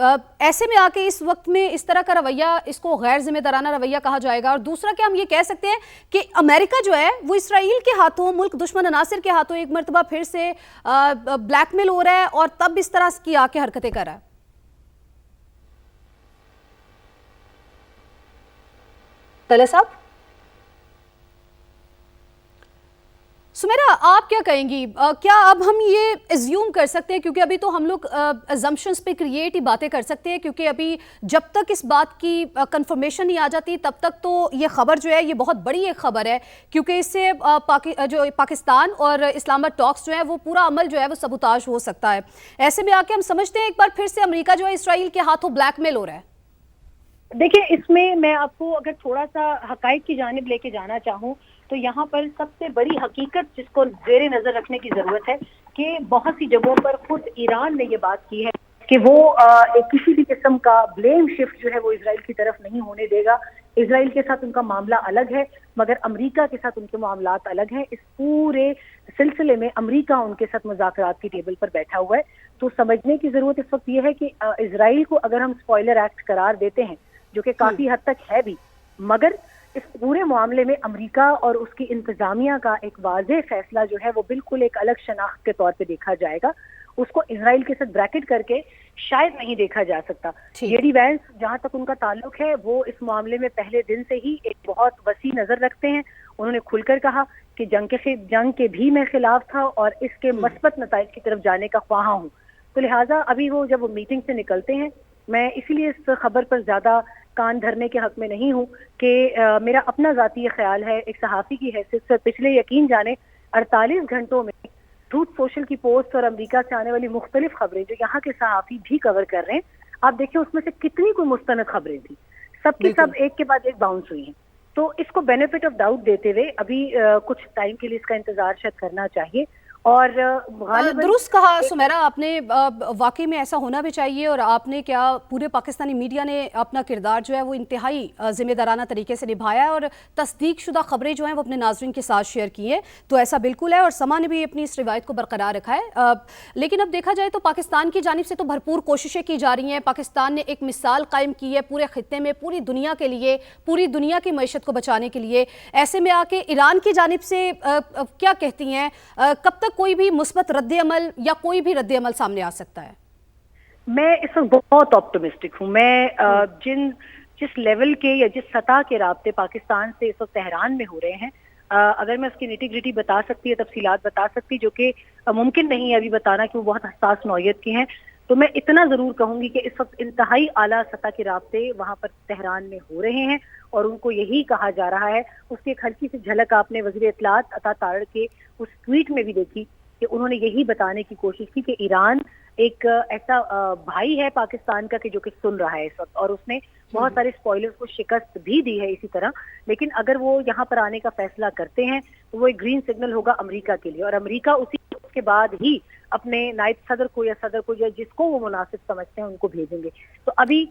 ایسے میں آ کے اس وقت میں اس طرح کا رویہ اس کو غیر ذمہ دارانہ رویہ کہا جائے گا؟ اور دوسرا کیا ہم یہ کہہ سکتے ہیں کہ امریکہ جو ہے وہ اسرائیل کے ہاتھوں، ملک دشمن عناصر کے ہاتھوں ایک مرتبہ پھر سے بلیک میل ہو رہا ہے اور تب اس طرح کی آ کے حرکتیں کر رہا ہے؟ طلعت صاحب، سمیرا آپ کیا کہیں گی؟ کیا اب ہم یہ ایزیوم کر سکتے ہیں، کیونکہ ابھی تو ہم لوگ ایزمپشنز پہ کریٹ ہی باتیں کر سکتے ہیں، کیونکہ ابھی جب تک اس بات کی کنفرمیشن نہیں آ جاتی تب تک تو یہ خبر جو ہے یہ بہت بڑی ایک خبر ہے، کیونکہ اس سے جو پاکستان اور اسلام آباد ٹاکس جو ہے وہ پورا عمل جو ہے وہ سبوتاژ ہو سکتا ہے۔ ایسے میں آ کے ہم سمجھتے ہیں ایک بار پھر سے امریکہ جو ہے اسرائیل کے ہاتھوں بلیک میل ہو رہا ہے۔ دیکھیں، اس میں آپ کو اگر تھوڑا سا حقائق کی جانب لے کے جانا چاہوں تو یہاں پر سب سے بڑی حقیقت جس کو زیر نظر رکھنے کی ضرورت ہے کہ بہت سی جگہوں پر خود ایران نے یہ بات کی ہے کہ وہ کسی بھی قسم کا بلیم شفٹ جو ہے وہ اسرائیل کی طرف نہیں ہونے دے گا۔ اسرائیل کے ساتھ ان کا معاملہ الگ ہے، مگر امریکہ کے ساتھ ان کے معاملات الگ ہیں۔ اس پورے سلسلے میں امریکہ ان کے ساتھ مذاکرات کی ٹیبل پر بیٹھا ہوا ہے۔ تو سمجھنے کی ضرورت اس وقت یہ ہے کہ اسرائیل کو اگر ہم اسپوائلر ایکٹ قرار دیتے ہیں، جو کہ کافی حد تک ہے بھی، مگر اس پورے معاملے میں امریکہ اور اس کی انتظامیہ کا ایک واضح فیصلہ جو ہے وہ بالکل ایک الگ شناخت کے طور پہ دیکھا جائے گا۔ اس کو اسرائیل کے ساتھ بریکٹ کر کے شاید نہیں دیکھا جا سکتا۔ جے ڈی وینس جہاں تک ان کا تعلق ہے وہ اس معاملے میں پہلے دن سے ہی ایک بہت وسیع نظر رکھتے ہیں۔ انہوں نے کھل کر کہا کہ جنگ کے بھی میں خلاف تھا اور اس کے مثبت نتائج کی طرف جانے کا خواہاں ہوں۔ تو لہٰذا ابھی وہ جب وہ میٹنگ سے نکلتے ہیں، میں اسی لیے اس خبر پر زیادہ کان دھرنے کے حق میں نہیں ہوں کہ میرا اپنا ذاتی خیال ہے ایک صحافی کی حیثیت سے پچھلے یقین جانے 48 گھنٹوں میں ٹروتھ سوشل کی پوسٹ اور امریکہ سے آنے والی مختلف خبریں جو یہاں کے صحافی بھی کور کر رہے ہیں، آپ دیکھیں اس میں سے کتنی کوئی مستند خبریں تھیں، سب کی سب ایک کے بعد ایک باؤنس ہوئی ہیں۔ تو اس کو بینیفٹ آف ڈاؤٹ دیتے ہوئے ابھی کچھ ٹائم کے لیے اس کا انتظار شاید کرنا چاہیے۔ اور درست کہا سمیرا آپ نے، واقعی میں ایسا ہونا بھی چاہیے، اور آپ نے کیا پورے پاکستانی میڈیا نے اپنا کردار جو ہے وہ انتہائی ذمہ دارانہ طریقے سے نبھایا ہے اور تصدیق شدہ خبریں جو ہیں وہ اپنے ناظرین کے ساتھ شیئر کی ہیں، تو ایسا بالکل ہے، اور سما نے بھی اپنی اس روایت کو برقرار رکھا ہے۔ لیکن اب دیکھا جائے تو پاکستان کی جانب سے تو بھرپور کوششیں کی جا رہی ہیں۔ پاکستان نے ایک مثال قائم کی ہے پورے خطے میں، پوری دنیا کے لیے، پوری دنیا کی معیشت کو بچانے کے لیے۔ ایسے میں آ کے ایران کی جانب سے کیا کہتی ہیں؟ کب تک کوئی بھی مثبت رد عمل یا کوئی بھی رد عمل سامنے آ سکتا ہے؟ میں اس وقت بہت آپٹمسٹک ہوں۔ میں جس لیول کے یا جس سطح کے رابطے پاکستان سے اس وقت تہران میں ہو رہے ہیں، اگر میں اس کی نیٹی گریٹی بتا سکتی ہے، تفصیلات بتا سکتی، جو کہ ممکن نہیں ہے ابھی بتانا کہ وہ بہت حساس نوعیت کی ہیں، تو میں اتنا ضرور کہوں گی کہ اس وقت انتہائی اعلیٰ سطح کے رابطے وہاں پر تہران میں ہو رہے ہیں، اور ان کو یہی کہا جا رہا ہے۔ اس کی ایک ہلکی سی جھلک آپ نے وزیر اطلاعات عطا تارڑ کے اس ٹویٹ میں بھی دیکھی کہ انہوں نے یہی بتانے کی کوشش کی کہ ایران ایک ایسا بھائی ہے پاکستان کا کہ جو کہ سن رہا ہے اس وقت، اور اس نے بہت سارے اسپوائلرز کو شکست بھی دی ہے اسی طرح۔ لیکن اگر وہ یہاں پر آنے کا فیصلہ کرتے ہیں تو وہ ایک گرین سگنل ہوگا امریکہ کے لیے، اور امریکہ اس کے بعد ہی اپنے نائب صدر کو یا صدر کو یا جس کو وہ مناسب سمجھتے ہیں ان کو بھیجیں گے۔ تو ابھی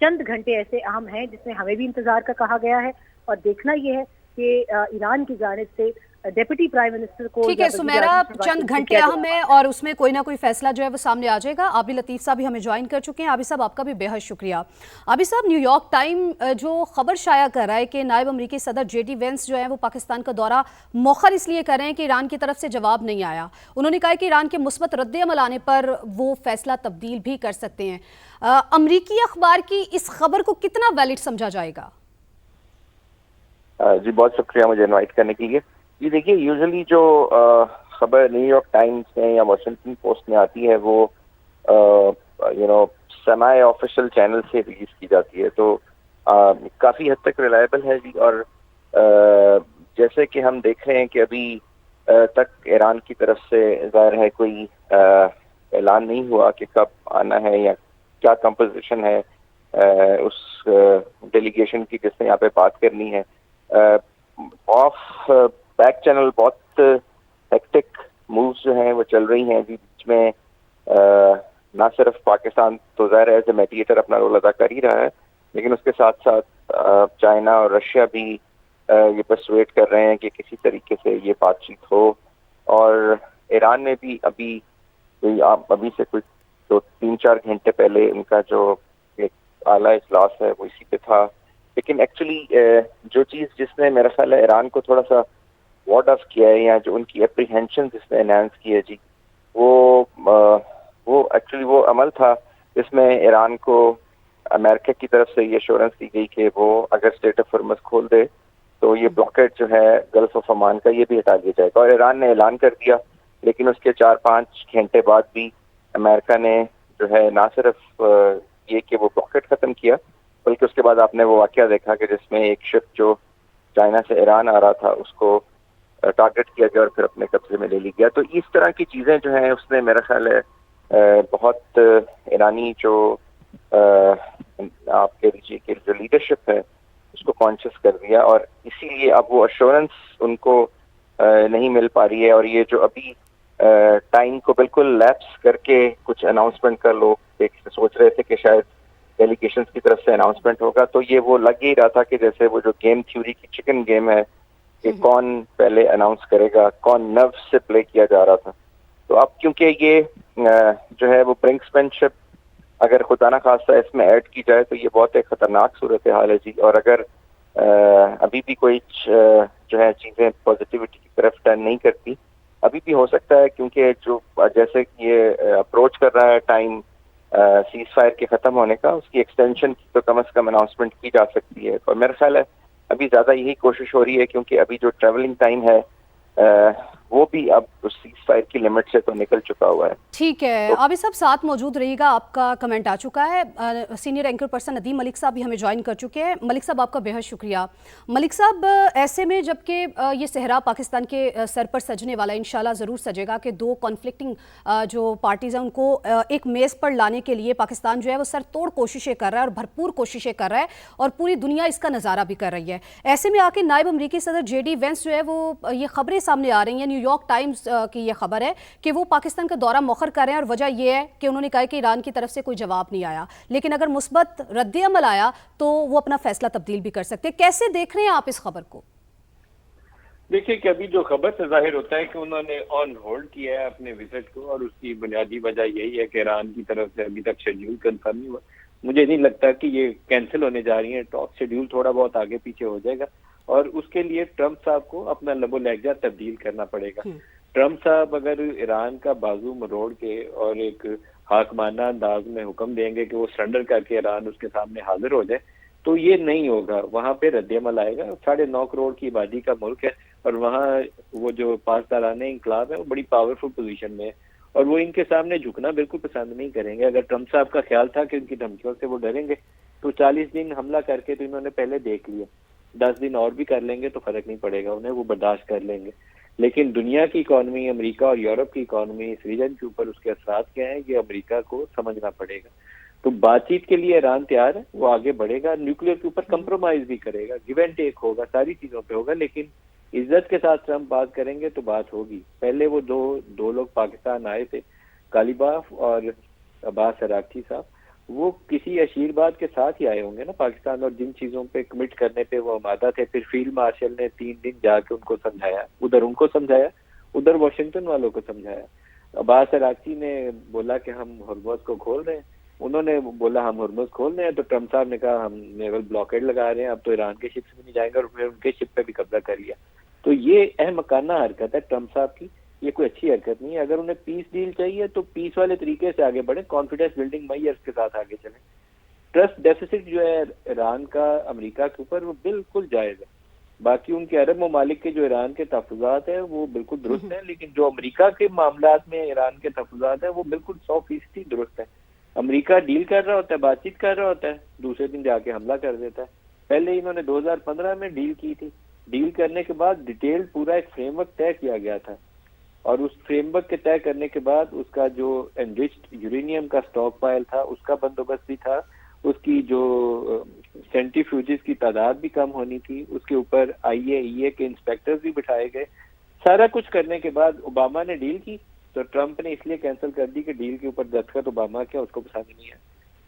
چند گھنٹے ایسے اہم ہیں جس میں ہمیں بھی انتظار کا کہا گیا ہے، اور دیکھنا یہ ہے کہ ایران کی جانب سے ڈیپٹی پرائم منسٹر کو، ٹھیک ہے سمیرا، چند گھنٹے اہم ہیں اور اس میں کوئی نہ کوئی فیصلہ جو ہے وہ سامنے آ جائے گا۔ عابد لطیف صاحب بھی ہمیں جوائن کر چکے ہیں۔ عابد صاحب آپ کا بھی بے حد شکریہ۔ عابد صاحب، نیو یارک ٹائم جو خبر شائع کر رہا ہے کہ نائب امریکی صدر جے ڈی وینس جو ہے وہ پاکستان کا دورہ مؤخر اس لیے کر رہے ہیں کہ ایران کی طرف سے جواب نہیں آیا۔ انہوں نے کہا کہ ایران کے مثبت رد عمل آنے پر وہ فیصلہ تبدیل بھی کر سکتے ہیں۔ امریکی اخبار کی اس خبر کو کتنا ویلڈ سمجھا جائے گا؟ جی بہت شکریہ مجھے انوائٹ کرنے کے لیے۔ جی دیکھیے، یوزلی جو خبر نیو یارک ٹائمز میں یا واشنگٹن پوسٹ میں آتی ہے وہ سیمی آفیشیل چینل سے ریلیز کی جاتی ہے، تو کافی حد تک ریلائبل ہے جی۔ اور جیسے کہ ہم دیکھ رہے ہیں کہ ابھی تک ایران کی طرف سے ظاہر ہے کوئی اعلان نہیں ہوا کہ کب آنا ہے یا کیا کمپوزیشن ہے اس ڈیلیگیشن کی جس نے یہاں پہ بات کرنی ہے۔ آف بیک چینل بہت ہیکٹک مووز جو ہیں وہ چل رہی ہیں جی، بیچ میں نہ صرف پاکستان تو ظاہر ایز اے میڈیٹر اپنا رول ادا کر ہی رہا ہے، لیکن اس کے ساتھ ساتھ چائنا اور رشیا بھی یہ پرسویٹ کر رہے ہیں کہ کسی طریقے سے یہ بات چیت ہو، اور ایران نے بھی ابھی سے کوئی تو 3-4 گھنٹے پہلے ان کا جو ایک اعلیٰ اجلاس ہے وہ اسی پہ تھا. لیکن ایکچولی جو چیز جس نے میرا خیال ہے ایران کو تھوڑا سا وارڈ آف کیا ہے یا جو ان کی اپریہینشن جس نے انہانس کی ہے جی وہ ایکچولی وہ عمل تھا جس میں ایران کو امریکہ کی طرف سے یہ ایشورنس دی گئی کہ وہ اگر اسٹریٹ آف ہرمز کھول دے تو یہ بلاکیڈ جو ہے گلف آف عمان کا یہ بھی ہٹا دیا جائے گا. اور ایران نے اعلان کر دیا, لیکن اس کے 4-5 گھنٹے بعد بھی امریکہ نے جو ہے نہ صرف یہ کہ وہ بلاکیڈ ختم کیا, بلکہ اس کے بعد آپ نے وہ واقعہ دیکھا کہ جس میں ایک شپ جو چائنا سے ایران آ رہا تھا اس کو ٹارگٹ کیا گیا اور پھر اپنے قبضے میں لے لی گیا. تو اس طرح کی چیزیں جو ہیں اس نے میرا خیال ہے بہت ایرانی جو آپ کہہ لیجیے کہ جو لیڈرشپ ہے اس کو کانشیس کر دیا, اور اسی لیے اب وہ ایشورنس ان کو نہیں مل پا رہی ہے. اور یہ جو ابھی ٹائم کو بالکل لیپس کر کے کچھ اناؤنسمنٹ کا لوگ سوچ رہے تھے کہ شاید ڈیلیگیشنز کی طرف سے اناؤنسمنٹ ہوگا, تو یہ وہ لگ ہی رہا تھا کہ جیسے وہ جو گیم تھیوری کی چکن گیم ہے کہ کون پہلے اناؤنس کرے گا, کون نرو سے پلے کیا جا رہا تھا. تو اب کیونکہ یہ جو ہے وہ برنکسمین شپ اگر خدا نہ خواستہ اس میں ایڈ کی جائے تو یہ بہت ایک خطرناک صورتحال ہے جی. اور اگر ابھی بھی کوئی جو ہے چیزیں پازیٹیوٹی کی طرف ٹرن نہیں کرتی, ابھی بھی ہو سکتا ہے کیونکہ جو جیسے یہ اپروچ کر رہا ہے ٹائم سیز فائر کے ختم ہونے کا, اس کی ایکسٹینشن کی تو کم از کم اناؤنسمنٹ کی جا سکتی ہے. اور میرا خیال ہے ابھی زیادہ یہی کوشش ہو رہی ہے کیونکہ ابھی جو ٹریولنگ ٹائم ہے وہ بھی اب سیز فائر کی لمٹ سے تو نکل چکا ہوا ہے. ٹھیک ہے, عابد صاحب ساتھ موجود رہیے گا, آپ کا کمنٹ آ چکا ہے. سینئر اینکر پرسن ندیم ملک صاحب بھی ہمیں جوائن کر چکے ہیں. ملک صاحب آپ کا بہت شکریہ. ملک صاحب ایسے میں جب کہ یہ صحرا پاکستان کے سر پر سجنے والا انشاءاللہ ضرور سجے گا کہ دو کانفلکٹنگ جو پارٹیز ہیں ان کو ایک میز پر لانے کے لیے پاکستان جو ہے وہ سر توڑ کوششیں کر رہا ہے اور بھرپور کوششیں کر رہا ہے اور پوری دنیا اس کا نظارہ بھی کر رہی ہے. ایسے میں آ کے نائب امریکی صدر جے ڈی وینس جو ہے وہ یہ خبریں سامنے آ رہی ہیں, نیو یارک ٹائمز کی یہ خبر ہے کہ وہ پاکستان کا دورہ مؤخر کر رہے ہیں, اور وجہ یہ ہے کہ انہوں نے کہا کہ ایران کی طرف سے کوئی جواب نہیں آیا, لیکن اگر مثبت رد عمل آیا تو وہ اپنا فیصلہ تبدیل بھی کر سکتے. کیسے دیکھ رہے ہیں آپ اس خبر کو؟ دیکھیے کہ ابھی جو خبر سے ظاہر ہوتا ہے کہ انہوں نے آن ہولڈ کیا ہے اپنے وزٹ کو, اور اس کی بنیادی وجہ یہی ہے کہ ایران کی طرف سے ابھی تک شیڈیول کنفرم نہیں ہوا. مجھے نہیں لگتا کہ یہ کینسل ہونے جا رہی ہیں, ٹاک شیڈیول تھوڑا بہت آگے پیچھے ہو جائے گا, اور اس کے لیے ٹرمپ صاحب کو اپنا لب و لہجہ تبدیل کرنا پڑے گا. ٹرمپ صاحب اگر ایران کا بازو مروڑ کے اور ایک حاکمانہ انداز میں حکم دیں گے کہ وہ سرنڈر کر کے ایران اس کے سامنے حاضر ہو جائے, تو یہ نہیں ہوگا. وہاں پہ رد عمل آئے گا. 9.5 کروڑ کی آبادی کا ملک ہے, اور وہاں وہ جو پاسداران انقلاب ہے وہ بڑی پاورفل پوزیشن میں ہے, اور وہ ان کے سامنے جھکنا بالکل پسند نہیں کریں گے. اگر ٹرمپ صاحب کا خیال تھا کہ ان کی دھمکیوں سے وہ ڈریں گے تو 40 دن حملہ کر کے تو انہوں نے پہلے دیکھ لیا. 10 دن اور بھی کر لیں گے تو فرق نہیں پڑے گا انہیں, وہ برداشت کر لیں گے. لیکن دنیا کی اکانومی, امریکہ اور یورپ کی اکانومی, اس ریجن کے اوپر اس کے اثرات کیا ہیں, یہ امریکہ کو سمجھنا پڑے گا. تو بات چیت کے لیے ایران تیار ہے, وہ آگے بڑھے گا, نیوکلیر کے اوپر کمپرومائز بھی کرے گا, گیو اینڈ ٹیک ہوگا, ساری چیزوں پہ ہوگا, لیکن عزت کے ساتھ ٹرمپ بات کریں گے تو بات ہوگی. پہلے وہ دو لوگ پاکستان آئے تھے, غالباف اور عباس عراقچی صاحب, وہ کسی آشیرواد کے ساتھ ہی آئے ہوں گے نا پاکستان, اور جن چیزوں پہ کمٹ کرنے پہ وہ آمادہ تھے. پھر فیلڈ مارشل نے 3 دن جا کے ان کو سمجھایا, ادھر ان کو سمجھایا, ادھر واشنگٹن والوں کو سمجھایا. عباس عراقچی نے بولا کہ ہم ہرمز کو کھول رہے ہیں, انہوں نے بولا ہم ہرمز کھول رہے ہیں, تو ٹرمپ صاحب نے کہا ہم نیول بلاکیڈ لگا رہے ہیں, اب تو ایران کے شپس بھی نہیں جائیں گے, اور پھر ان کے شپ پہ بھی قبضہ کر لیا. تو یہ احمقانہ حرکت ہے ٹرمپ صاحب کی, یہ کوئی اچھی حرکت نہیں ہے. اگر انہیں پیس ڈیل چاہیے تو پیس والے طریقے سے آگے بڑھیں, کانفیڈنس بلڈنگ میئرز کے ساتھ آگے چلیں. ٹرسٹ ڈیفیسٹ جو ہے ایران کا امریکہ کے اوپر وہ بالکل جائز ہے. باقی ان کے عرب ممالک کے جو ایران کے تحفظات ہیں وہ بالکل درست ہیں, لیکن جو امریکہ کے معاملات میں ایران کے تحفظات ہیں وہ بالکل 100% درست ہیں. امریکہ ڈیل کر رہا ہوتا ہے, بات چیت کر رہا ہوتا ہے, دوسرے دن جا کے حملہ کر دیتا ہے. پہلے انہوں نے 2015 میں ڈیل کی تھی, ڈیل کرنے کے بعد ڈیٹیل پورا ایک فریم ورک طے کیا گیا تھا, اور اس فریم ورک کے طے کرنے کے بعد اس کا جو انرچڈ یورینیم کا سٹاک پائل تھا اس کا بندوبست بھی تھا, اس کی جو سینٹریفیوجز کی تعداد بھی کم ہونی تھی, اس کے اوپر IAEA کے انسپیکٹرز بھی بٹھائے گئے. سارا کچھ کرنے کے بعد اوباما نے ڈیل کی, تو ٹرمپ نے اس لیے کینسل کر دی کہ ڈیل کے اوپر دستخط اوباما کیا اس کو پسند نہیں ہے.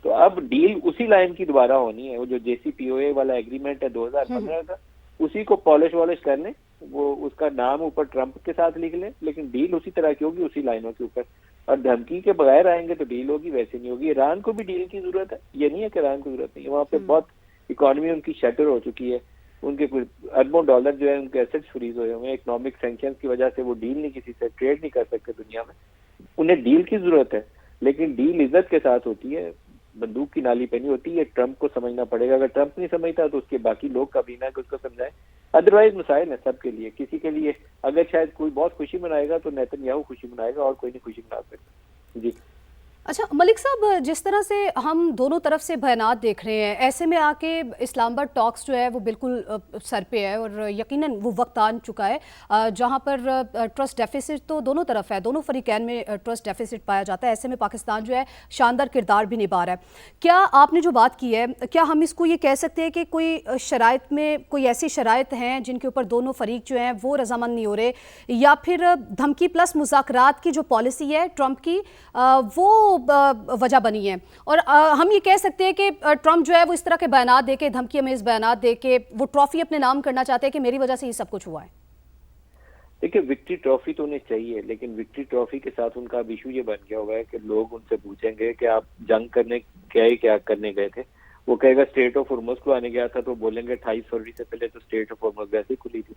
تو اب ڈیل اسی لائن کی دوبارہ ہونی ہے, وہ جو JCPOA والا ایگریمنٹ ہے 2015 کا, اسی کو پالش والش کر لیں, وہ اس کا نام اوپر ٹرمپ کے ساتھ لکھ لیں, لیکن ڈیل اسی طرح کی ہوگی, اسی لائنوں کے اوپر. اور دھمکی کے بغیر آئیں گے تو ڈیل ہوگی، ویسے نہیں ہوگی. ایران کو بھی ڈیل کی ضرورت ہے، یہ نہیں ہے کہ ایران کو ضرورت نہیں ہے. وہاں پہ بہت اکانومی ان کی شٹر ہو چکی ہے، ان کے اربوں ڈالر جو ہے ان کے ایسٹس فریز ہوئے ہوئے ہیں. اکنامک سینکشنز کی وجہ سے وہ ڈیل نہیں کسی سے ٹریڈ نہیں کر سکتے دنیا میں. انہیں ڈیل کی ضرورت ہے، لیکن ڈیل عزت کے ساتھ ہوتی ہے، بندوق کی نالی پہ نہیں ہوتی. یہ ٹرمپ کو سمجھنا پڑے گا. اگر ٹرمپ نہیں سمجھتا تو اس کے باقی لوگ کابینہ کہ اس کو سمجھائیں. ادروائز مسائل ہیں سب کے لیے. کسی کے لیے اگر شاید کوئی بہت خوشی منائے گا تو نیتن یاہو خوشی منائے گا، اور کوئی نہیں خوشی منا سکتا. جی اچھا ملک صاحب، جس طرح سے ہم دونوں طرف سے بیانات دیکھ رہے ہیں، ایسے میں آ کے اسلام آباد ٹاکس جو ہے وہ بالکل سر پہ ہے، اور یقیناً وہ وقت آ چکا ہے جہاں پر ٹرسٹ ڈیفیسٹ تو دونوں طرف ہے، دونوں فریقین میں ٹرسٹ ڈیفیسٹ پایا جاتا ہے. ایسے میں پاکستان جو ہے شاندار کردار بھی نبھا رہا ہے. کیا آپ نے جو بات کی ہے، کیا ہم اس کو یہ کہہ سکتے ہیں کہ کوئی شرائط میں کوئی ایسی شرائط ہیں جن کے اوپر دونوں فریق جو ہیں وہ رضامند نہیں ہو رہے، یا پھر دھمکی پلس مذاکرات کی جو پالیسی ہے ٹرمپ کی وہ وجہ بنی ہے؟ اور ہم یہ کہہ سکتے ہیں کہ ٹرمپ جو ہے وہ اس طرح کے بیانات دے کے، دھمکی امیز بیانات دے کے وہ ٹرافی اپنے نام کرنا چاہتے ہیں کہ میری وجہ سے یہ سب کچھ ہوا ہے. دیکھیں، وکٹری ٹرافی تو انہیں چاہیے، لیکن وکٹری ٹرافی کے ساتھ ان کا اب ایشو یہ بن گیا ہوا ہے کہ لوگ ان سے پوچھیں گے کہ آپ جنگ کرنے کیا کرنے گئے تھے. وہ کہے گا اسٹریٹ آف ہارمز کو آنے گیا تھا، تو بولیں گے 28 فروری سے پہلے تو اسٹریٹ آف ہارمز ویسے ہی کھلی تھی.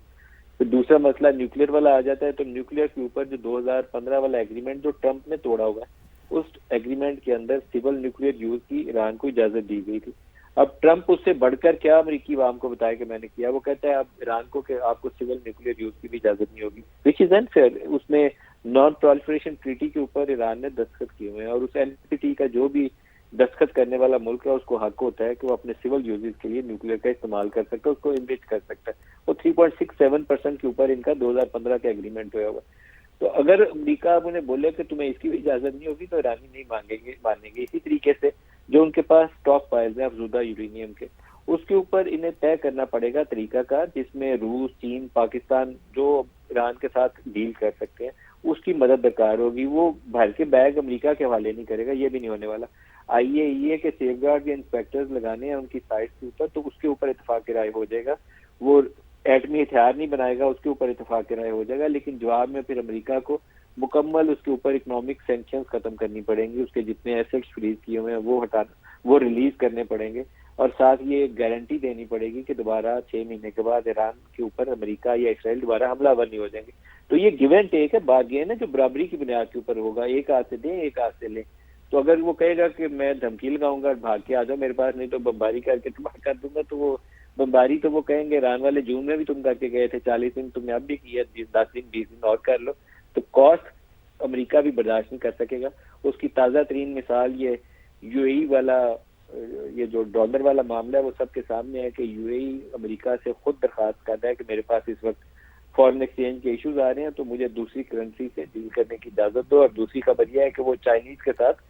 پھر دوسرا مسئلہ نیوکلیر والا آ جاتا ہے، تو نیوکلیر کے اوپر جو 2015 والا ایگریمنٹ جو ٹرمپ نے توڑا ہوا ہے، اس ایگریمنٹ کے اندر سول نیوکلیر یوز کی ایران کو اجازت دی گئی تھی. اب ٹرمپ اس سے بڑھ کر کیا امریکی عوام کو بتایا کہ میں نے کیا؟ وہ کہتا ہے اب ایران کو کہ آپ کو سول نیوکلیر یوز کی بھی اجازت نہیں ہوگی، وچ از انفیئر. اس میں نان پرولیفریشن ٹریٹی کے اوپر ایران نے دستخط کیے ہوئے ہیں، اور اس NPT کا جو بھی دستخط کرنے والا ملک ہے اس کو حق ہوتا ہے کہ وہ اپنے سول یوزز کے لیے نیوکلیر کا استعمال کر سکتا ہے، اس کو انرچ کر سکتا ہے. وہ 3.67% کے اوپر ان کا 2015 کا ایگریمنٹ ہوا ہوا. تو اگر امریکہ اب انہیں بولے کہ تمہیں اس کی بھی اجازت نہیں ہوگی تو ایرانی نہیں مانیں گے. اسی طریقے سے جو ان کے پاس اسٹاک پائلز ہیں افزودہ یورینیم کے، اس کے اوپر انہیں طے کرنا پڑے گا طریقہ کار، جس میں روس، چین، پاکستان جو ایران کے ساتھ ڈیل کر سکتے ہیں اس کی مدد درکار ہوگی. وہ بھر کے بیگ امریکہ کے حوالے نہیں کرے گا، یہ بھی نہیں ہونے والا. IAEA کے سیف گارڈ کے انسپیکٹرز لگانے ہیں ان کی سائٹس کے اوپر، تو اس کے اوپر اتفاق رائے ہو جائے گا. وہ ایٹمی ہتھیار نہیں بنائے گا، اس کے اوپر اتفاق رائے ہو جائے گا. لیکن جواب میں پھر امریکہ کو مکمل اس کے اوپر اکنامک سینکشنز ختم کرنی پڑیں گی، اس کے جتنے ایسٹس فریز کیے ہوئے ہیں وہ ریلیز کرنے پڑیں گے، اور ساتھ یہ گارنٹی دینی پڑے گی کہ دوبارہ 6 مہینے کے بعد ایران کے اوپر امریکہ یا اسرائیل دوبارہ حملہ آور نہیں ہو جائیں گے. تو یہ گیو اینڈ ٹیک ہے، بارگین ہے جو برابری کی بنیاد کے اوپر ہوگا. ایک ہاتھ سے دیں، ایک ہاتھ سے لیں. تو اگر وہ کہے گا کہ میں دھمکی لگاؤں گا بھاگ کے آ جاؤ میرے پاس، نہیں تو بمباری کر کے تباہ کر دوں گا، تو وہ بمباری تو وہ کہیں گے ایران والے جون میں بھی تم کر کے گئے تھے، 40 دن تم نے اب بھی کیا، 10 دن 20 دن اور کر لو. تو کاسٹ امریکہ بھی برداشت نہیں کر سکے گا. اس کی تازہ ترین مثال یہ UAE والا، یہ جو ڈالر والا معاملہ ہے وہ سب کے سامنے ہے کہ UAE امریکہ سے خود درخواست کرتا ہے کہ میرے پاس اس وقت فارن ایکسچینج کے ایشوز آ رہے ہیں، تو مجھے دوسری کرنسی سے ڈیل کرنے کی اجازت دو. اور دوسری خبر یہ ہے کہ وہ چائنیز کے ساتھ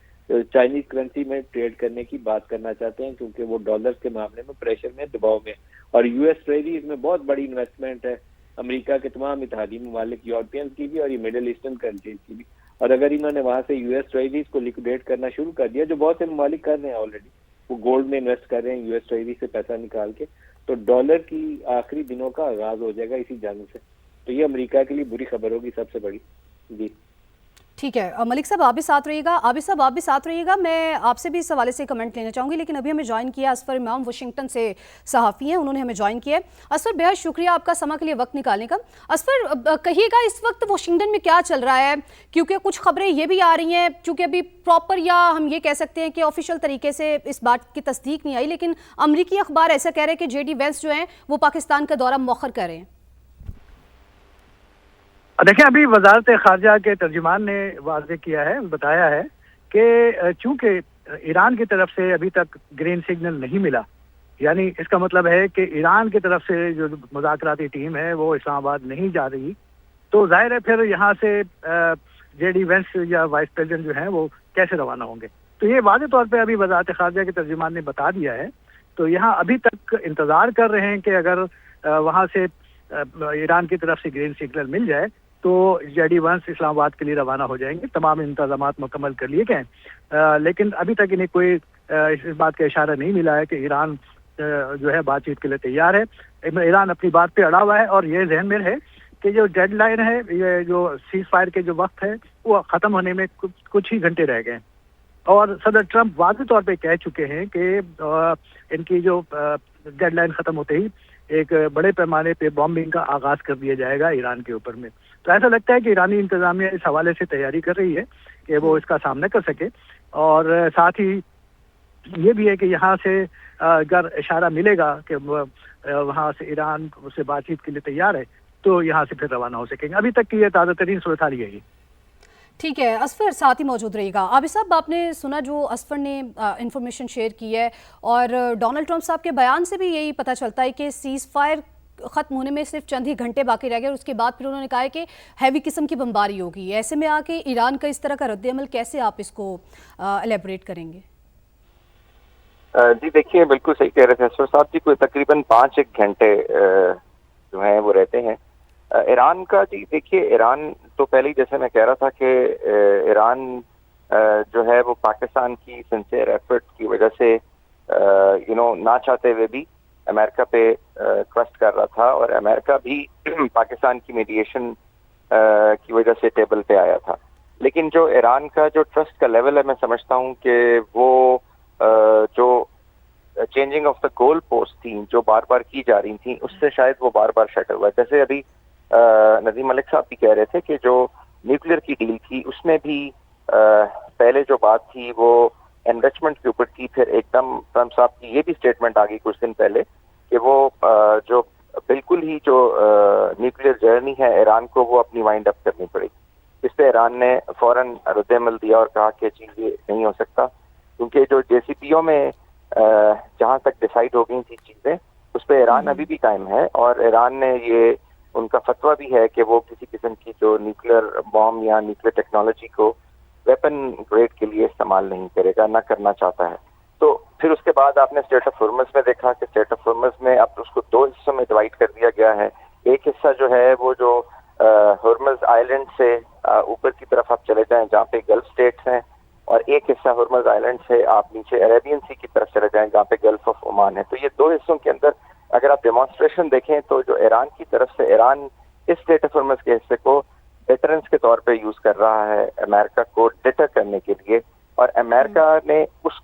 چائنیز کرنسی میں ٹریڈ کرنے کی بات کرنا چاہتے ہیں، کیونکہ وہ ڈالر کے معاملے میں پریشر میں، دباؤ میں. اور US ٹریڈیز میں بہت بڑی انویسٹمنٹ ہے امریکہ کے تمام اتحادی ممالک، یورپین کی بھی اور یہ مڈل ایسٹرن کنٹریز کی بھی. اور اگر انہوں نے وہاں سے US ٹریڈیز کو لیکویڈیٹ کرنا شروع کر دیا، جو بہت سے ممالک کر رہے ہیں آلریڈی، وہ گولڈ میں انویسٹ کر رہے ہیں US ٹریڈیز سے پیسہ نکال کے، تو ڈالر کی آخری دنوں کا آغاز ہو جائے گا اسی جنگ سے. تو یہ امریکہ کے لیے بری خبر ہوگی سب سے بڑی. جی ٹھیک ہے ملک صاحب، آپ بھی ساتھ رہیے گا. عابد صاحب آپ بھی ساتھ رہیے گا. میں آپ سے بھی اس حوالے سے کمنٹ لینا چاہوں گی، لیکن ابھی ہمیں جوائن کیا اسفر امام، واشنگٹن سے صحافی ہیں، انہوں نے ہمیں جوائن کیا ہے. اسفر بہت شکریہ آپ کا سما کے لیے وقت نکالنے کا. اسفر کہیے گا اس وقت واشنگٹن میں کیا چل رہا ہے، کیونکہ کچھ خبریں یہ بھی آ رہی ہیں، چونکہ ابھی پراپر یا ہم یہ کہہ سکتے ہیں کہ آفیشیل طریقے سے اس بات کی تصدیق نہیں آئی، لیکن امریکی اخبار ایسا کہہ رہے ہیں کہ JD وینس جو ہیں وہ پاکستان کا دورہ مؤخر کر رہے ہیں. دیکھیں، ابھی وزارت خارجہ کے ترجمان نے واضح کیا ہے، بتایا ہے کہ چونکہ ایران کی طرف سے ابھی تک گرین سگنل نہیں ملا، یعنی اس کا مطلب ہے کہ ایران کی طرف سے جو مذاکراتی ٹیم ہے وہ اسلام آباد نہیں جا رہی، تو ظاہر ہے پھر یہاں سے JD وینس یا وائس پریزیڈنٹ جو ہیں وہ کیسے روانہ ہوں گے. تو یہ واضح طور پہ ابھی وزارت خارجہ کے ترجمان نے بتا دیا ہے. تو یہاں ابھی تک انتظار کر رہے ہیں کہ اگر وہاں سے ایران کی طرف سے گرین سگنل مل جائے تو JD وینس اسلام آباد کے لیے روانہ ہو جائیں گے. تمام انتظامات مکمل کر لیے گئے، لیکن ابھی تک انہیں کوئی اس بات کا اشارہ نہیں ملا ہے کہ ایران جو ہے بات چیت کے لیے تیار ہے. ایران اپنی بات پہ اڑا ہوا ہے، اور یہ ذہن میں رہے کہ جو ڈیڈ لائن ہے، یہ جو سیز فائر کے جو وقت ہے وہ ختم ہونے میں کچھ ہی گھنٹے رہ گئے، اور صدر ٹرمپ واضح طور پہ کہہ چکے ہیں کہ ان کی جو ڈیڈ لائن ختم ہوتے ہی ایک بڑے پیمانے پہ بامبنگ کا آغاز کر دیا جائے گا ایران کے اوپر میں. تو ایسا لگتا ہے کہ ایرانی انتظامیہ اس حوالے سے تیاری کر رہی ہے کہ وہ اس کا سامنا کر سکے، اور ساتھ ہی یہ بھی ہے کہ یہاں سے اگر اشارہ ملے گا کہ وہاں سے ایران اس سے بات چیت کے لیے تیار ہے تو یہاں سے پھر روانہ ہو سکیں گے. ابھی تک کی یہ تازہ ترین صورتحال یہی ہے. ٹھیک ہے اسفر، ساتھ ہی موجود رہے گا. عابد صاحب، آپ نے سنا جو اسفر نے انفارمیشن شیئر کی ہے، اور ڈونلڈ ٹرمپ صاحب کے بیان سے بھی یہی پتہ چلتا ہے کہ سیز فائر ختم ہونے میں صرف چند ہی گھنٹے باقی رہ گئے، اور اس کے بعد پھر انہوں نے کہا ہے کہ ہیوی قسم کی بمباری ہوگی. ایسے میں آ کے ایران کا اس طرح کا رد عمل کیسے آپ اس کو الیبوریٹ کریں گے؟ جی دیکھیے، بالکل صحیح کہہ رہے تھے اسفر صاحب جی. کوئی تقریباً 5 گھنٹے جو ہیں وہ رہتے ہیں ایران کا. جی دیکھیے، ایران تو پہلے ہی جیسے میں کہہ رہا تھا کہ ایران جو ہے وہ پاکستان کی سنسیئر ایفرٹ کی وجہ سے نہ چاہتے ہوئے بھی امریکہ پہ ٹرسٹ کر رہا تھا، اور امریکہ بھی پاکستان کی میڈیشن کی وجہ سے ٹیبل پہ آیا تھا. لیکن جو ایران کا جو ٹرسٹ کا لیول ہے، میں سمجھتا ہوں کہ وہ جو changing of the goal post تھیں جو بار بار کی جا رہی تھیں، اس سے شاید وہ بار بار شٹر ہوا. جیسے ابھی ندیم ملک صاحب بھی کہہ رہے تھے کہ جو نیوکلیر کی ڈیل تھی اس میں بھی پہلے جو بات تھی وہ انریچمنٹ کے اوپر تھی. پھر ایک دم ٹرمپ صاحب کی یہ بھی اسٹیٹمنٹ آ گئی کچھ دن پہلے کہ وہ جو بالکل ہی جو نیوکلیر جرنی ہے ایران کو وہ اپنی وائنڈ اپ کرنی پڑی. اس پہ ایران نے فوراً رد عمل دیا اور کہا کہ چیز یہ نہیں ہو سکتا، کیونکہ جو جے سی پی او میں جہاں تک ڈیسائیڈ ہو گئی تھی چیزیں اس پہ ایران ابھی بھی قائم ہے، اور ایران نے یہ ان کا فتویٰ بھی ہے کہ وہ کسی قسم کی جو نیوکلیر بام یا نیوکلیر ٹیکنالوجی کو ویپن گریڈ کے لیے استعمال نہیں کرے گا، نہ کرنا چاہتا ہے. تو پھر اس کے بعد آپ نے اسٹیٹ آف ہرمز میں دیکھا کہ اسٹیٹ آف ہرمز میں اب اس کو 2 حصوں میں ڈیوائڈ کر دیا گیا ہے. ایک حصہ جو ہے وہ جو ہرمز آئلینڈ سے اوپر کی طرف آپ چلے جائیں جہاں پہ گلف اسٹیٹس ہیں، اور ایک حصہ ہرمز آئلینڈ سے آپ نیچے عربین سی کی طرف چلے جائیں جہاں پہ گلف آف عمان ہے. تو یہ 2 حصوں کے اندر اگر آپ ڈیمانسٹریشن دیکھیں تو جو ایران کی طرف سے ایران اس اسٹیٹ آف ہرمز کے حصے کو ڈیٹرنس کے طور پہ یوز کر رہا ہے امریکہ کو ڈیٹر کرنے کے لیے، اور امریکہ نے اس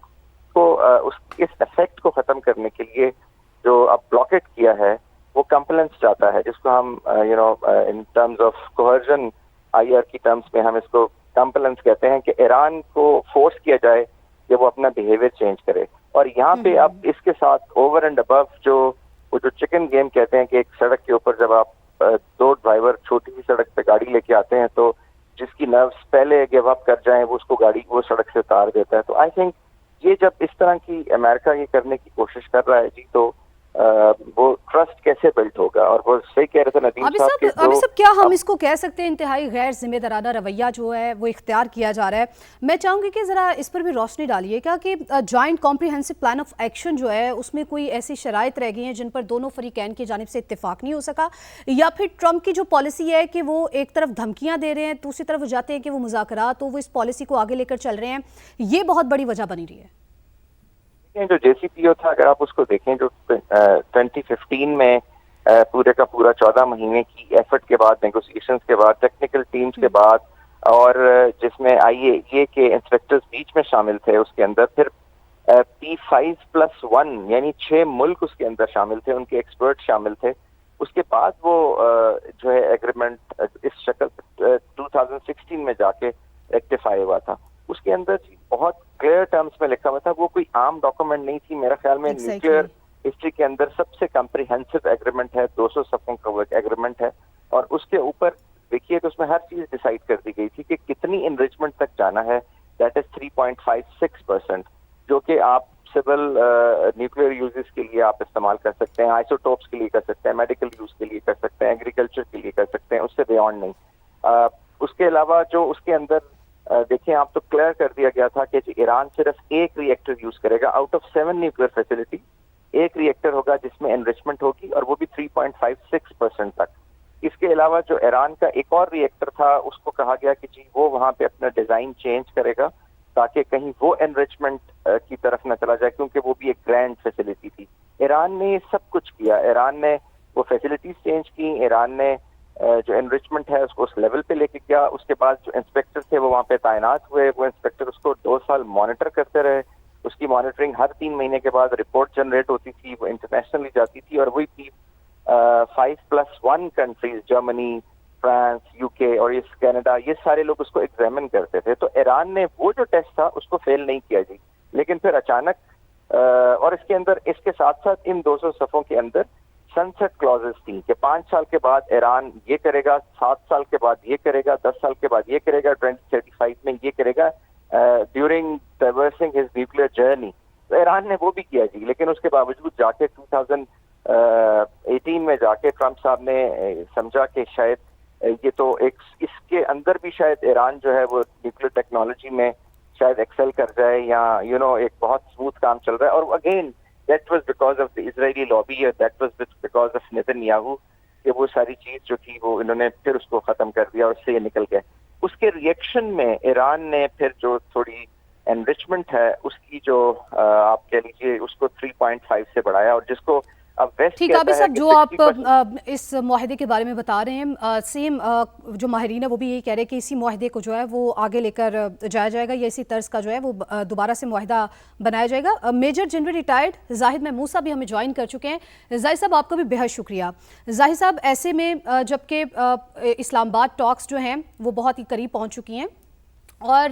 افیکٹ کو ختم کرنے کے لیے جو اب بلاکیٹ کیا ہے وہ کمپلنس چاہتا ہے، جس کو ہم in terms of coercion I R کی ٹرمز میں ہم اس کو کمپلنس کہتے ہیں کہ ایران کو فورس کیا جائے کہ وہ اپنا بیہیویئر چینج کرے. اور یہاں پہ اب اس کے ساتھ اوور اینڈ ابو جو چکن گیم کہتے ہیں کہ ایک سڑک کے اوپر جب آپ 2 ڈرائیور چھوٹی سی سڑک پہ گاڑی لے کے آتے ہیں تو جس کی نروس پہلے گیو اپ کر جائیں وہ اس کو گاڑی وہ سڑک سے اتار دیتا ہے. تو آئی تھنک یہ جب اس طرح کی امریکہ یہ کرنے کی کوشش کر رہا ہے جی، تو وہ ٹرسٹ کیسے بلٹ ہوگا. اور وہ صحیح کہہ رہے تھے ندیم صاحب کہ ابھی صاحب کیا ہم اس کو کہہ سکتے ہیں انتہائی غیر ذمہ دارانہ رویہ جو ہے وہ اختیار کیا جا رہا ہے؟ میں چاہوں گی کہ ذرا اس پر بھی روشنی ڈالیے گا کہ joint comprehensive plan of action جو ہے اس میں کوئی ایسی شرائط رہ گئی ہیں جن پر دونوں فریقین کی جانب سے اتفاق نہیں ہو سکا، یا پھر ٹرمپ کی جو پالیسی ہے کہ وہ ایک طرف دھمکیاں دے رہے ہیں، دوسری طرف وہ جاتے ہیں کہ وہ مذاکرات، تو وہ اس پالیسی کو آگے لے کر چل رہے ہیں، یہ بہت بڑی وجہ بنی رہی ہے؟ جو جے سی پی او تھا اگر آپ اس کو دیکھیں جو 2015 میں پورے کا پورا 14 مہینے کی ایفرٹ کے بعد، نیگوسیشنز کے بعد، ٹیکنیکل ٹیمز کے بعد، اور جس میں آئی اے کے انسپیکٹرز بیچ میں شامل تھے، اس کے اندر پھر P5+1 یعنی 6 ملک اس کے اندر شامل تھے، ان کے ایکسپرٹ شامل تھے. اس کے بعد وہ جو ہے ایگریمنٹ اس شکل 2016 میں جا کے ریکٹیفائی ہوا تھا. اس کے اندر بہت کلیئر ٹرمز میں لکھا ہوا تھا، وہ کوئی عام ڈاکومنٹ نہیں تھی. میرا خیال میں نیوکلیئر ہسٹری کے اندر سب سے کمپریہنسو ایگریمنٹ ہے، 200 صفحوں کا ایگریمنٹ ہے. اور اس کے اوپر دیکھیے تو اس میں ہر چیز ڈیسائیڈ کر دی گئی تھی کہ کتنی انریچمنٹ تک جانا ہے، دیٹ از 3.56%، جو کہ آپ سول نیوکلیئر یوزز کے لیے آپ استعمال کر سکتے ہیں، آئسوٹوپس کے لیے کر سکتے ہیں، میڈیکل یوز کے لیے کر سکتے ہیں، ایگریکلچر کے لیے کر سکتے ہیں، اس سے بیونڈ نہیں. اس کے علاوہ جو اس کے اندر دیکھیں آپ تو کلیئر کر دیا گیا تھا کہ ایران صرف ایک ری ایکٹر یوز کرے گا آؤٹ آف 7 نیوکلیئر فیسلٹی. ایک ری ایکٹر ہوگا جس میں انریچمنٹ ہوگی، اور وہ بھی 3.56% تک. اس کے علاوہ جو ایران کا ایک اور ری ایکٹر تھا اس کو کہا گیا کہ جی وہ وہاں پہ اپنا ڈیزائن چینج کرے گا تاکہ کہیں وہ انریچمنٹ کی طرف نہ چلا جائے، کیونکہ وہ بھی ایک گرینڈ فیسلٹی تھی. ایران نے یہ سب کچھ کیا، ایران نے وہ فیسلٹیز چینج کی، ایران نے جو انریچمنٹ ہے اس کو اس لیول پہ لے کے گیا. اس کے بعد جو انسپیکٹر تھے وہ وہاں پہ تعینات ہوئے, وہ انسپیکٹر اس کو 2 سال مانیٹر کرتے رہے. اس کی مانیٹرنگ ہر 3 مہینے کے بعد رپورٹ جنریٹ ہوتی تھی, وہ انٹرنیشنلی جاتی تھی, اور وہی تھی 5+1 کنٹریز, جرمنی, فرانس, UK اور یہ کینیڈا, یہ سارے لوگ اس کو ایگزامن کرتے تھے. تو ایران نے وہ جو ٹیسٹ تھا اس کو فیل نہیں کیا جی, لیکن پھر اچانک اور اس کے اندر اس کے ساتھ ساتھ ان 200 صفوں کے اندر سنسٹ کلازز تھیں کہ 5 سال کے بعد ایران یہ کرے گا, 7 سال کے بعد یہ کرے گا, 10 سال کے بعد یہ کرے گا, 2035 میں یہ کرے گا during reversing his nuclear journey. تو ایران نے وہ بھی کیا جی, لیکن اس کے باوجود جا کے 2018 میں جا کے ٹرمپ صاحب نے سمجھا کہ شاید یہ تو ایک اس کے اندر بھی شاید ایران جو ہے وہ نیوکلیئر ٹیکنالوجی میں شاید ایکسل کر جائے, یا ایک بہت اسموتھ کام چل رہا ہے. اور again that was because of the Israeli lobby, that was because of Netanyahu, کہ وہ ساری چیز جو تھی وہ انہوں نے پھر اس کو ختم کر دیا اور اس سے یہ نکل گئے. اس کے ریئیکشن میں ایران نے پھر جو تھوڑی انرچمنٹ ہے اس کی جو آپ کہہ لیجیے اس کو 3.5 سے بڑھایا, اور جس کو اب ویسٹ ٹھیک ہے. عابد صاحب جو آپ اس معاہدے کے بارے میں بتا رہے ہیں, سیم جو ماہرین ہیں وہ بھی یہی کہہ رہے ہیں کہ اسی معاہدے کو جو ہے وہ آگے لے کر جایا جائے گا, یا اسی طرز کا جو ہے وہ دوبارہ سے معاہدہ بنایا جائے گا. میجر جنرل ریٹائرڈ زاہد محمود صاحب بھی ہمیں جوائن کر چکے ہیں. زاہد صاحب آپ کا بھی بہت شکریہ. زاہد صاحب ایسے میں جبکہ اسلام آباد ٹاکس جو ہیں وہ بہت ہی قریب پہنچ چکی ہیں اور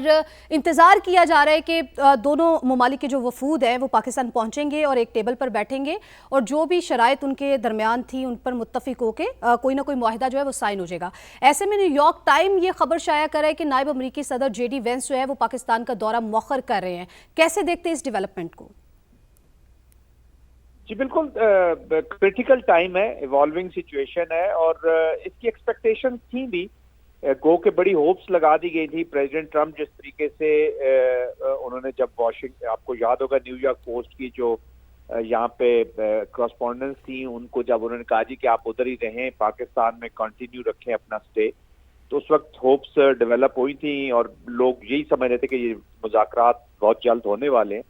انتظار کیا جا رہا ہے کہ دونوں ممالک کے جو وفود ہیں وہ پاکستان پہنچیں گے اور ایک ٹیبل پر بیٹھیں گے, اور جو بھی شرائط ان کے درمیان تھی ان پر متفق ہو کے کوئی نہ کوئی معاہدہ جو ہے وہ سائن ہو جائے گا. ایسے میں نیو یارک ٹائم یہ خبر شائع کر رہا ہے کہ نائب امریکی صدر JD وینس جو ہے وہ پاکستان کا دورہ مؤخر کر رہے ہیں. کیسے دیکھتے ہیں اس ڈیولپمنٹ کو؟ جی بالکل کرٹیکل ٹائم ہے, ایوالونگ سچویشن ہے, اور اس کی ایکسپیکٹیشن تھیں بھی, گو کہ بڑی ہوپس لگا دی گئی تھی. پریزیڈنٹ ٹرمپ جس طریقے سے انہوں نے جب آپ کو یاد ہوگا نیو یارک پوسٹ کی جو یہاں پہ کراسپونڈنس تھی, ان کو جب انہوں نے کہا جی کہ آپ ادھر ہی رہیں, پاکستان میں کنٹینیو رکھیں اپنا اسٹے, تو اس وقت ہوپس ڈیولپ ہوئی تھیں اور لوگ یہی سمجھ رہے تھے کہ یہ مذاکرات بہت جلد ہونے والے ہیں.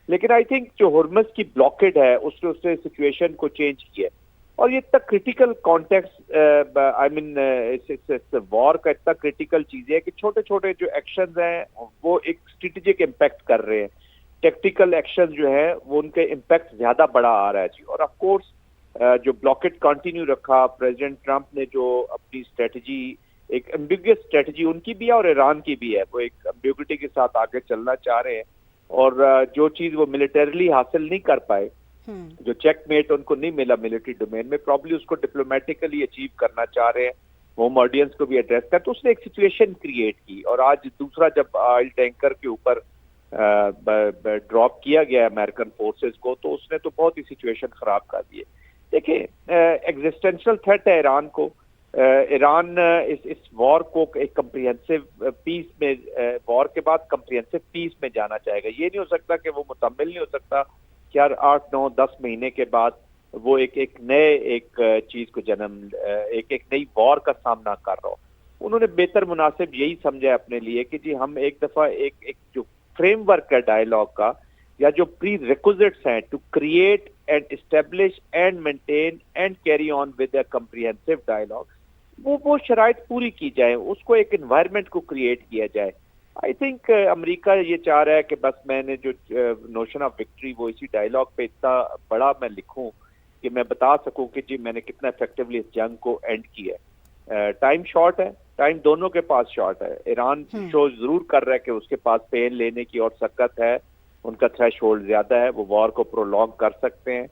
لیکن آئی تھنک جو ہرمز کی بلاکیڈ ہے اس نے سچویشن کو چینج کیا ہے, اور یہ اتنا کرٹیکل کانٹیکس آئی مین وار کا اتنا کرٹیکل چیز ہے کہ چھوٹے چھوٹے جو ایکشنز ہیں وہ ایک اسٹریٹجک امپیکٹ کر رہے ہیں. ٹیکٹیکل ایکشن جو ہے وہ ان کے امپیکٹ زیادہ بڑا آ رہا ہے جی. اور آف کورس جو بلاکیڈ کنٹینیو رکھا پریزیڈنٹ ٹرمپ نے, جو اپنی اسٹریٹجی ایک ایمبیگیس اسٹریٹجی ان کی بھی ہے اور ایران کی بھی ہے, وہ ایک ایمبیگوٹی کے ساتھ آگے چلنا چاہ رہے ہیں, اور جو چیز وہ ملٹریلی حاصل نہیں کر پائے, جو چیک میٹ ان کو نہیں ملا ملٹری ڈومین میں, پرابلی اس کو ڈپلومیٹیکلی اچیو کرنا چاہ رہے ہیں, ہوم آڈینس کو بھی ایڈریس کر. تو اس نے ایک سچویشن کریٹ کی, اور آج دوسرا جب آئل ٹینکر کے اوپر ڈراپ کیا گیا امریکن فورسز کو, تو اس نے تو بہت ہی سچویشن خراب کر دی ہے. دیکھیں ایگزسٹینشیل تھریٹ ہے ایران کو. ایران اس وار کو ایک کمپریہنسو پیس میں, وار کے بعد کمپریہنسو پیس میں جانا چاہے گا. یہ نہیں ہو سکتا کہ وہ مکمل نہیں ہو سکتا کہ ہر 8-9-10 مہینے کے بعد وہ ایک نئے چیز کو جنم, ایک نئی وار کا سامنا کر رہا ہو. انہوں نے بہتر مناسب یہی سمجھا اپنے لیے کہ جی ہم ایک دفعہ ایک جو فریم ورک ہے ڈائیلاگ کا, یا جو پری ریکوزٹس ہیں to create and establish and maintain and carry on with a comprehensive dialogue, وہ شرائط پوری کی جائے, اس کو ایک انوائرمنٹ کو کریٹ کیا جائے. آئی تھنک امریکہ یہ چاہ رہا ہے کہ بس میں نے جو نوشن آف وکٹری وہ اسی ڈائیلاگ پہ اتنا بڑا میں لکھوں کہ میں بتا سکوں کہ جی میں نے کتنا افیکٹولی اس جنگ کو اینڈ کیا ہے. ٹائم شارٹ ہے, ٹائم دونوں کے پاس شارٹ ہے. ایران شو ضرور کر رہا ہے کہ اس کے پاس پین لینے کی اور سکت ہے, ان کا تھریش ہولڈ زیادہ ہے, وہ وار کو پرولونگ کر سکتے ہیں,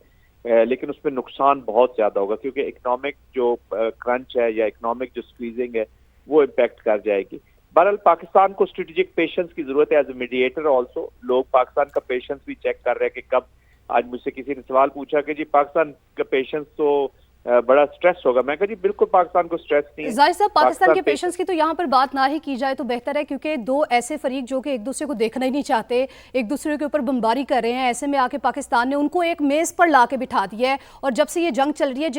لیکن اس میں نقصان بہت زیادہ ہوگا کیونکہ اکنامک جو کرنچ ہے یا اکنامک جو سکویزنگ ہے وہ امپیکٹ کر جائے گی. بہرحال پاکستان کو اسٹریٹجک پیشنس کی ضرورت ہے ایز اے میڈیٹر آلسو. لوگ پاکستان کا پیشنس بھی چیک کر رہے ہیں کہ کب, آج مجھ سے کسی نے سوال پوچھا کہ جی پاکستان کا پیشنس تو بڑا سٹریس ہوگا. میں کہا جی بالکل پاکستان کو سٹریس نہیں ہے. ظاہر صاحب پاکستان کے پیشنس کی تو یہاں پر بات نہ ہی کی جائے تو بہتر ہے, کیونکہ دو ایسے فریق جو کہ ایک دوسرے کو دیکھنا ہی نہیں چاہتے, ایک دوسرے کے اوپر بمباری کر رہے ہیں. ایسے میں آ کے پاکستان نے ان کو ایک میز پر لا کے بٹھا دیا ہے, اور جب سے یہ جنگ چل رہی ہے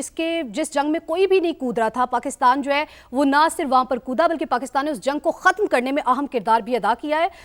جس جنگ میں کوئی بھی نہیں کود رہا تھا, پاکستان جو ہے وہ نہ صرف وہاں پر کودا بلکہ پاکستان نے اس جنگ کو ختم کرنے میں اہم کردار بھی ادا کیا ہے.